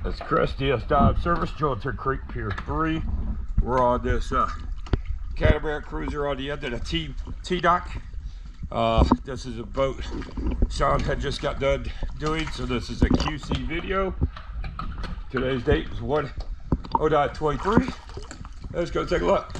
It's Chris, DS Dive Service, Jointer Creek Pier 3. We're on this catamaran cruiser on the end of the T-dock. This is a boat Sean had just got done doing, so this is a QC video. Today's date is 1/09/23. Let's go take a look.